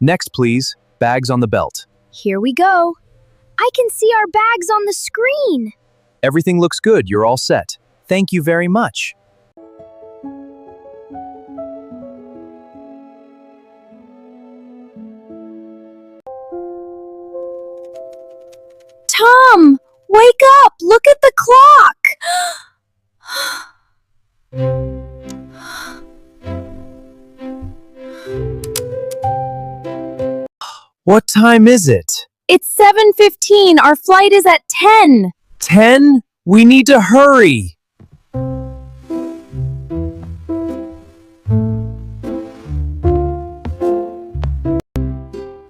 Next, please, bags on the belt. Here we go. I can see our bags on the screen. Everything looks good. You're all set. Thank you very much. Tom, wake up! Look at the clock! What time is it? It's 7:15. Our flight is at 10. 10? We need to hurry.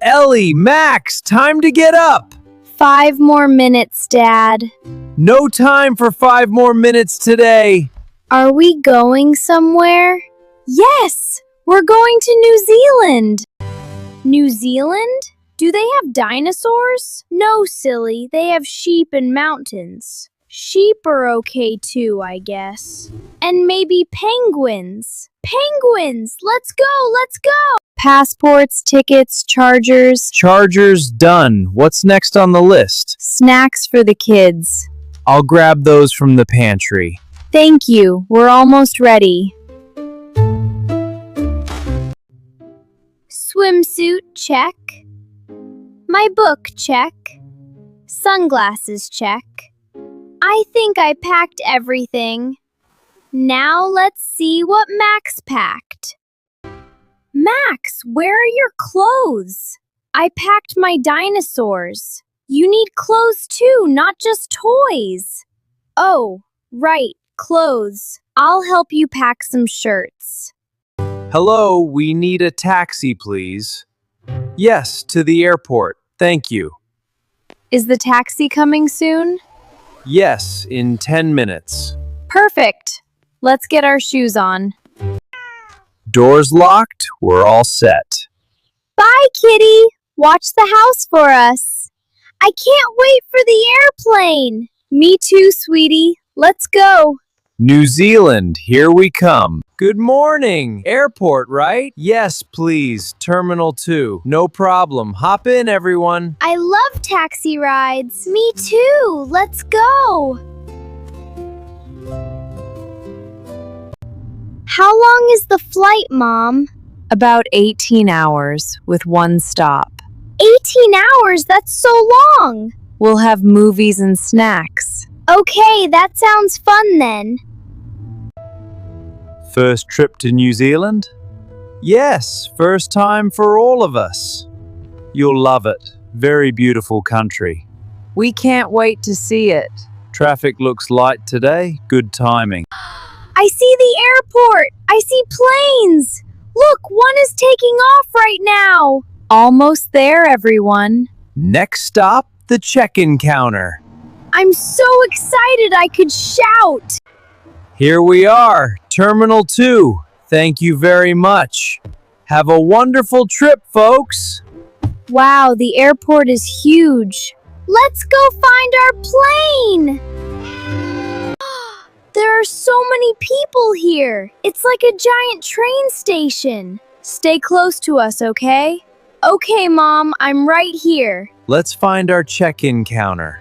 Ellie, Max, time to get up. 5 more minutes, Dad. No time for 5 more minutes today. Are we going somewhere? Yes! We're going to New Zealand! New Zealand? Do they have dinosaurs? No, silly. They have sheep and mountains. Sheep are okay too, I guess. And maybe penguins. Penguins! Let's go! Let's go! Passports, tickets, chargers. Charger's done. What's next on the list? Snacks for the kids. I'll grab those from the pantry. Thank you. We're almost ready. Swimsuit, check. My book, check. Sunglasses, check. I think I packed everything. Now let's see what Max packed. Max, where are your clothes? I packed my dinosaurs. You need clothes too, not just toys. Oh, right, clothes. I'll help you pack some shirts. Hello, we need a taxi, please. Yes, to the airport. Thank you. Is the taxi coming soon? Yes, in 10 minutes. Perfect. Let's get our shoes on. Doors locked. We're all set. Bye, kitty. Watch the house for us. I can't wait for the airplane. Me too, sweetie. Let's go. New Zealand, here we come. Good morning. Airport, right? Yes, please. Terminal 2. No problem. Hop in, everyone. I love taxi rides. Me too. Let's go. How long is the flight, Mom? About 18 hours with one stop. 18 hours? That's so long. We'll have movies and snacks. Okay, that sounds fun then. First trip to New Zealand? Yes, first time for all of us. You'll love it. Very beautiful country. We can't wait to see it. Traffic looks light today. Good timing. I see the airport. I see planes. Look, one is taking off right now. Almost there, everyone. Next stop, the check-in counter. I'm so excited I could shout. Here we are, Terminal 2. Thank you very much. Have a wonderful trip, folks. Wow, the airport is huge. Let's go find our plane. There are so many people here. It's like a giant train station. Stay close to us, okay? Okay, Mom, I'm right here. Let's find our check-in counter.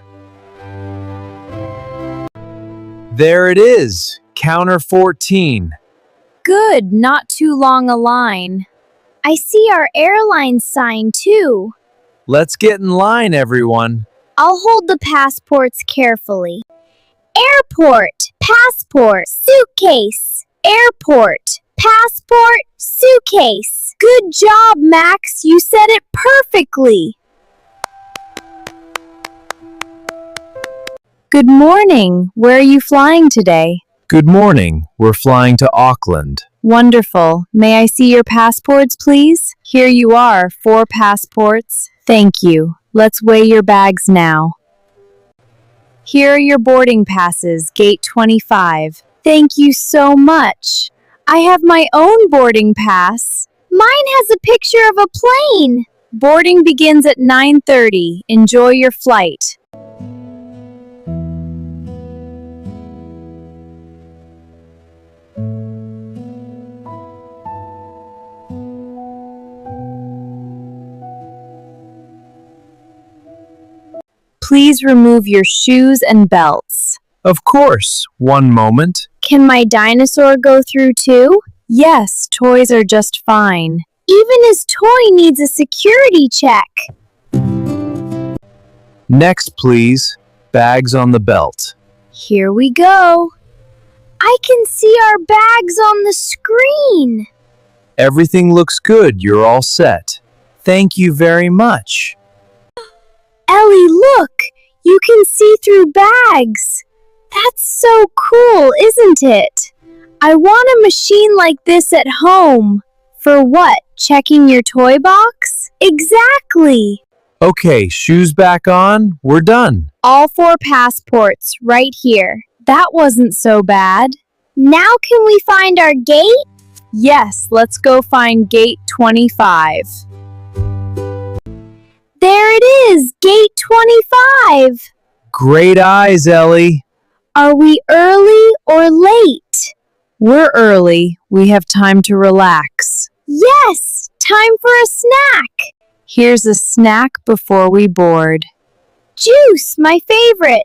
There it is, counter 14. Good, not too long a line. I see our airline sign too. Let's get in line, everyone. I'll hold the passports carefully. Airport, passport, suitcase. Airport, passport, suitcase. Good job, Max. You said it perfectly. Good morning. Where are you flying today? Good morning. We're flying to Auckland. Wonderful. May I see your passports, please? Here you are, 4 passports. Thank you. Let's weigh your bags now. Here are your boarding passes, gate 25. Thank you so much. I have my own boarding pass. Mine has a picture of a plane. Boarding begins at 9:30. Enjoy your flight. Please remove your shoes and belts. Of course. One moment. Can my dinosaur go through too? Yes, toys are just fine. Even his toy needs a security check. Next, please. Bags on the belt. Here we go. I can see our bags on the screen. Everything looks good. You're all set. Thank you very much. Ellie, look! You can see through bags. That's so cool, isn't it? I want a machine like this at home. For what? Checking your toy box? Exactly. Okay, shoes back on. We're done. All 4 passports right here. That wasn't so bad. Now can we find our gate? Yes, let's go find gate 25. There it is, gate 25. Great eyes, Ellie. Are we early or late? We're early. We have time to relax. Yes, time for a snack. Here's a snack before we board. Juice, my favorite.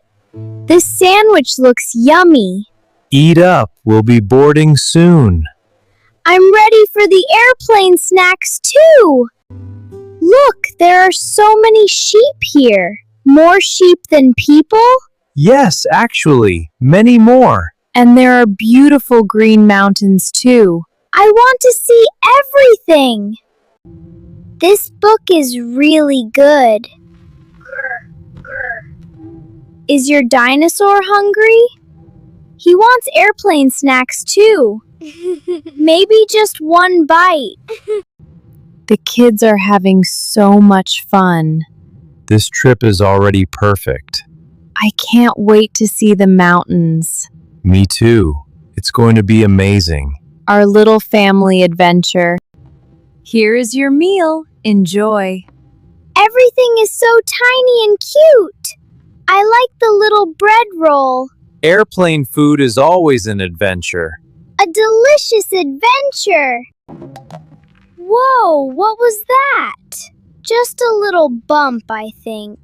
This sandwich looks yummy. Eat up. We'll be boarding soon. I'm ready for the airplane snacks too. Look, there are so many sheep here. More sheep than people? Yes, actually. Many more. And there are beautiful green mountains too. I want to see everything. This book is really good. Is your dinosaur hungry? He wants airplane snacks too. Maybe just one bite. The kids are having so much fun. This trip is already perfect. I can't wait to see the mountains. Me too. It's going to be amazing. Our little family adventure. Here is your meal. Enjoy. Everything is so tiny and cute. I like the little bread roll. Airplane food is always an adventure. A delicious adventure. Whoa, what was that? Just a little bump, I think.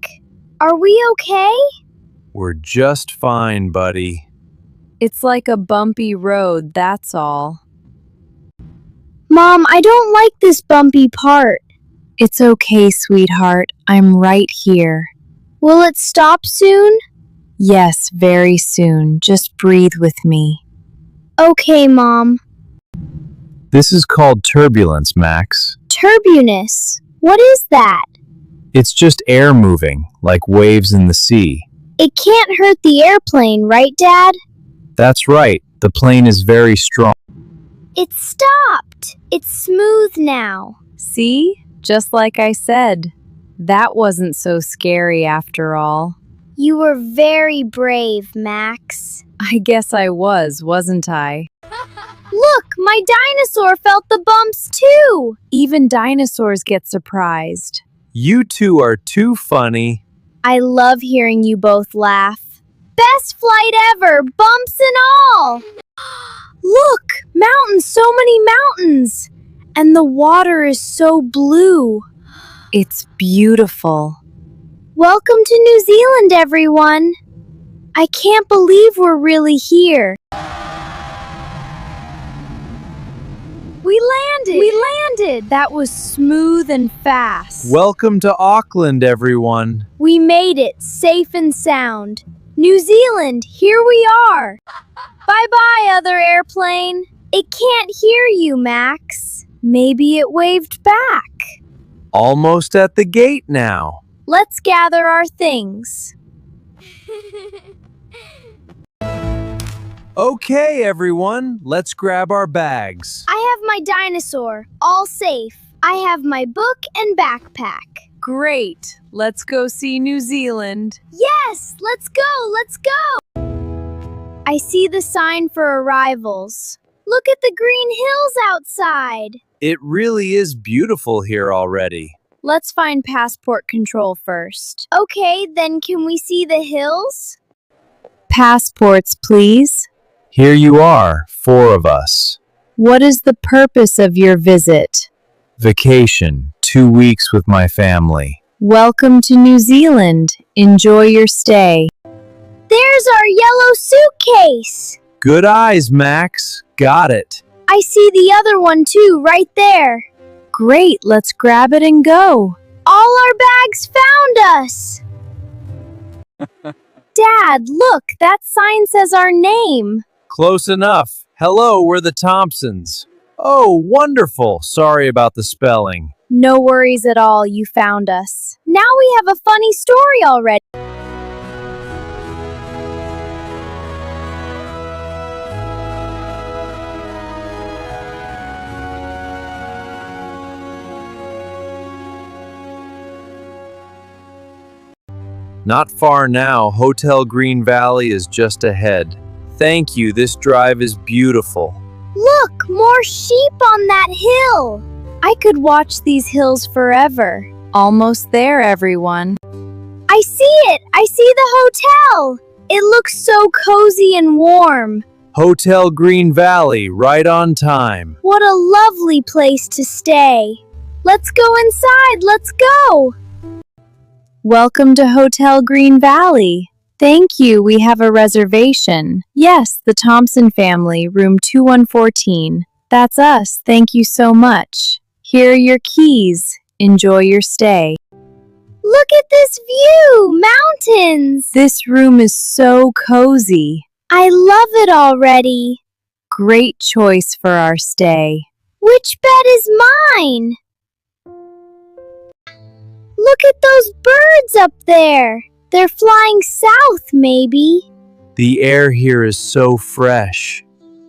Are we okay? We're just fine, buddy. It's like a bumpy road, that's all. Mom, I don't like this bumpy part. It's okay, sweetheart. I'm right here. Will it stop soon? Yes, very soon. Just breathe with me. Okay, Mom. This is called turbulence, Max. Turbulence. What is that? It's just air moving, like waves in the sea. It can't hurt the airplane, right, Dad? That's right. The plane is very strong. It stopped. It's smooth now. See? Just like I said. That wasn't so scary after all. You were very brave, Max. I guess I was, wasn't I? Look, my dinosaur felt the bumps too. Even dinosaurs get surprised. You two are too funny. I love hearing you both laugh. Best flight ever, bumps and all. Look, mountains, so many mountains. And the water is so blue. It's beautiful. Welcome to New Zealand, everyone. I can't believe we're really here. We landed. That was smooth and fast. Welcome to Auckland, everyone. We made it, safe and sound. New Zealand, here we are. Bye-bye, other airplane. It can't hear you, Max. Maybe it waved back. Almost at the gate now. Let's gather our things. Okay, everyone, let's grab our bags. I have my dinosaur, all safe. I have my book and backpack. Great. Let's go see New Zealand. Yes, let's go. I see the sign for arrivals. Look at the green hills outside. It really is beautiful here already. Let's find passport control first. Okay, then can we see the hills? Passports, please. Here you are, 4 of us. What is the purpose of your visit? Vacation, 2 weeks with my family. Welcome to New Zealand. Enjoy your stay. There's our yellow suitcase. Good eyes, Max. Got it. I see the other one too, right there. Great, let's grab it and go. All our bags found us. Dad, look, that sign says our name. Close enough. Hello, we're the Thompsons. Oh, wonderful. Sorry about the spelling. No worries at all, you found us. Now we have a funny story already. Not far now, Hotel Green Valley is just ahead. Thank you, this drive is beautiful. Look, more sheep on that hill. I could watch these hills forever. Almost there, everyone. I see it. I see the hotel. It looks so cozy and warm. Hotel Green Valley, right on time. What a lovely place to stay. Let's go inside. Let's go. Welcome to Hotel Green Valley. Thank you, we have a reservation. Yes, the Thompson family, room 2114. That's us, thank you so much. Here are your keys. Enjoy your stay. Look at this view! Mountains! This room is so cozy. I love it already. Great choice for our stay. Which bed is mine? Look at those birds up there. They're flying south, maybe. The air here is so fresh.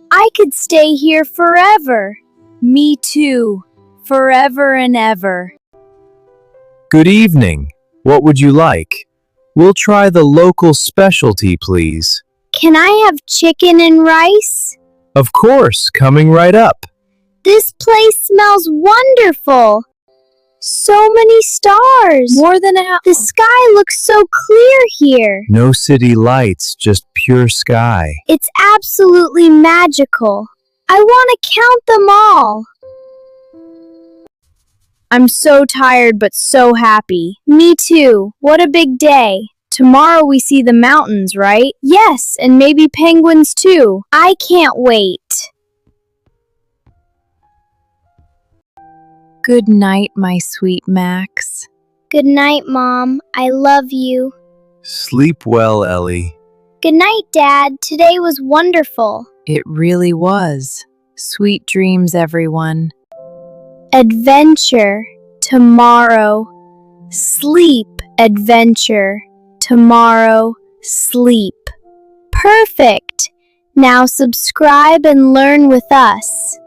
I could stay here forever. Me too. Forever and ever. Good evening. What would you like? We'll try the local specialty, please. Can I have chicken and rice? Of course, coming right up. This place smells wonderful. So many stars. More than a... The sky looks so clear here. No city lights, just pure sky. It's absolutely magical. I want to count them all. I'm so tired but so happy. Me too. What a big day. Tomorrow we see the mountains, right? Yes, and maybe penguins too. I can't wait. Good night, my sweet Max. Good night, Mom. I love you. Sleep well, Ellie. Good night, Dad. Today was wonderful. It really was. Sweet dreams, everyone. Adventure. Tomorrow. Sleep. Adventure. Tomorrow. Sleep. Perfect. Now subscribe and learn with us.